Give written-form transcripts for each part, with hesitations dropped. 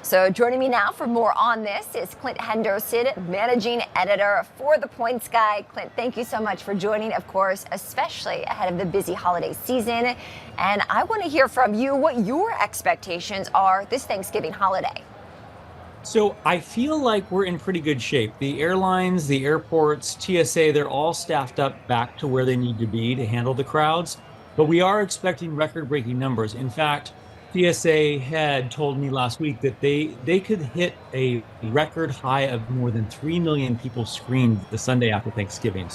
So joining me now for more on this is Clint Henderson, managing editor for The Points Guy. Clint, thank you so much for joining, of course, especially ahead of the busy holiday season. And I want to hear from you what your expectations are this Thanksgiving holiday. So I feel like we're in pretty good shape. The airlines, the airports, TSA, they're all staffed up back to where they need to be to handle the crowds. But we are expecting record-breaking numbers. In fact, TSA had told me last week that they could hit a record high of more than 3 million people screened the Sunday after Thanksgiving.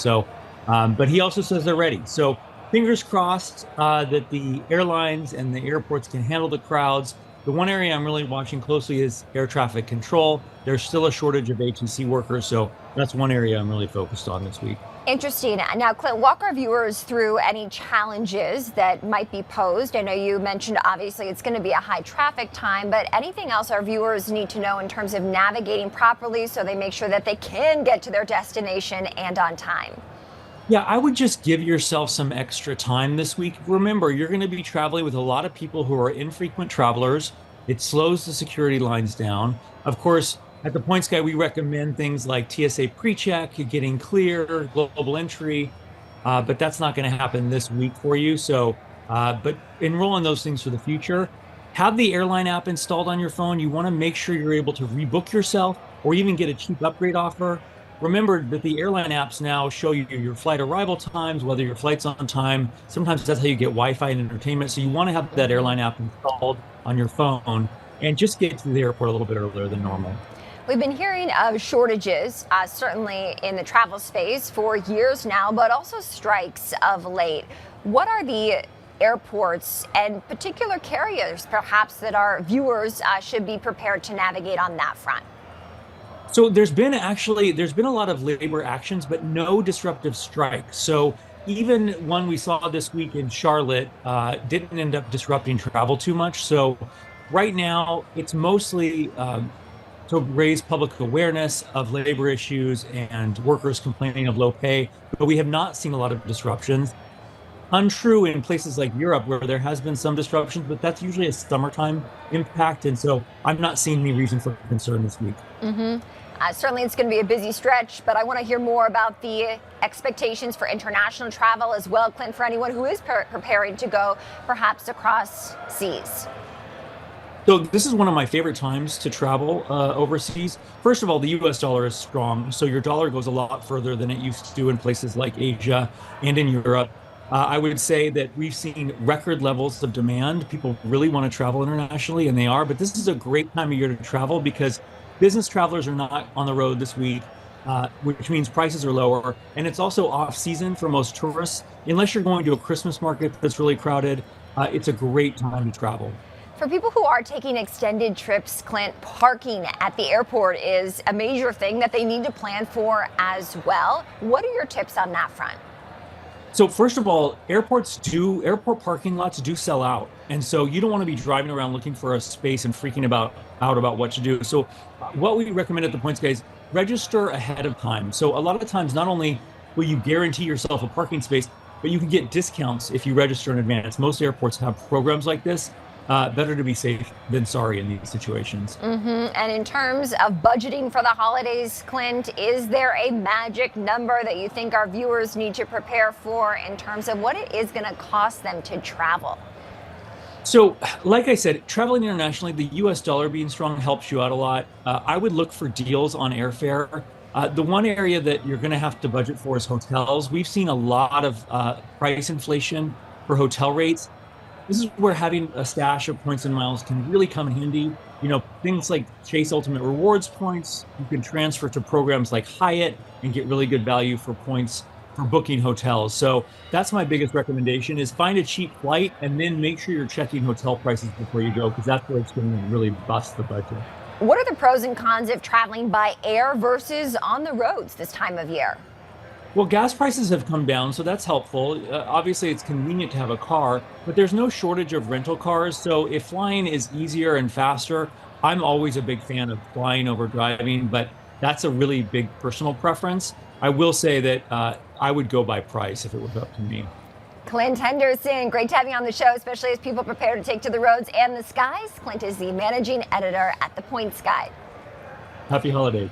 But he also says they're ready. So fingers crossed that the airlines and the airports can handle the crowds. The one area I'm really watching closely is air traffic control. There's still a shortage of ATC workers, so that's one area I'm really focused on this week. Interesting. Now, Clint, walk our viewers through any challenges that might be posed. I know you mentioned, obviously, it's going to be a high traffic time, but anything else our viewers need to know in terms of navigating properly so they make sure that they can get to their destination and on time? Yeah, I would just give yourself some extra time this week. Remember, you're going to be traveling with a lot of people who are infrequent travelers. It slows the security lines down. Of course, at the Points Guy, we recommend things like TSA pre-check, getting clear, global entry, but that's not going to happen this week for you. But enroll in those things for the future. Have the airline app installed on your phone. You want to make sure you're able to rebook yourself or even get a cheap upgrade offer. Remember that the airline apps now show you your flight arrival times, whether your flight's on time. Sometimes that's how you get Wi-Fi and entertainment. So you want to have that airline app installed on your phone and just get to the airport a little bit earlier than normal. We've been hearing of shortages, certainly in the travel space for years now, but also strikes of late. What are the airports and particular carriers, perhaps, that our viewers should be prepared to navigate on that front? So there's been a lot of labor actions, but no disruptive strikes. So even one we saw this week in Charlotte didn't end up disrupting travel too much. So right now it's mostly to raise public awareness of labor issues and workers complaining of low pay, but we have not seen a lot of disruptions. Untrue in places like Europe where there has been some disruptions, but that's usually a summertime impact. And so I'm not seeing any reason for concern this week. Certainly it's going to be a busy stretch, but I want to hear more about the expectations for international travel as well, Clint, for anyone who is preparing to go perhaps across seas. So this is one of my favorite times to travel overseas. First of all, the US dollar is strong, so your dollar goes a lot further than it used to in places like Asia and in Europe. I would say that we've seen record levels of demand. People really want to travel internationally, and they are, but this is a great time of year to travel because business travelers are not on the road this week, which means prices are lower. And it's also off season for most tourists. Unless you're going to a Christmas market that's really crowded, it's a great time to travel. For people who are taking extended trips, Clint, parking at the airport is a major thing that they need to plan for as well. What are your tips on that front? So first of all, airport parking lots do sell out. And so you don't want to be driving around looking for a space and freaking out about what to do. So what we recommend at the Points Guys, register ahead of time. So a lot of times, not only will you guarantee yourself a parking space, but you can get discounts if you register in advance. Most airports have programs like this. Better to be safe than sorry in these situations. And in terms of budgeting for the holidays, Clint, is there a magic number that you think our viewers need to prepare for in terms of what it is going to cost them to travel? So, like I said, traveling internationally, the US dollar being strong helps you out a lot. I would look for deals on airfare. The one area that you're going to have to budget for is hotels. We've seen a lot of price inflation for hotel rates. This is where having a stash of points and miles can really come in handy. You know, things like Chase Ultimate Rewards points, you can transfer to programs like Hyatt and get really good value for points for booking hotels. So that's my biggest recommendation is find a cheap flight and then make sure you're checking hotel prices before you go, because that's where it's going to really bust the budget. What are the pros and cons of traveling by air versus on the roads this time of year? Well, gas prices have come down, so that's helpful. Obviously, it's convenient to have a car, but there's no shortage of rental cars. So if flying is easier and faster, I'm always a big fan of flying over driving, but that's a really big personal preference. I will say that I would go by price if it was up to me. Clint Henderson, great to have you on the show, especially as people prepare to take to the roads and the skies. Clint is the managing editor at The Points Guide. Happy holidays.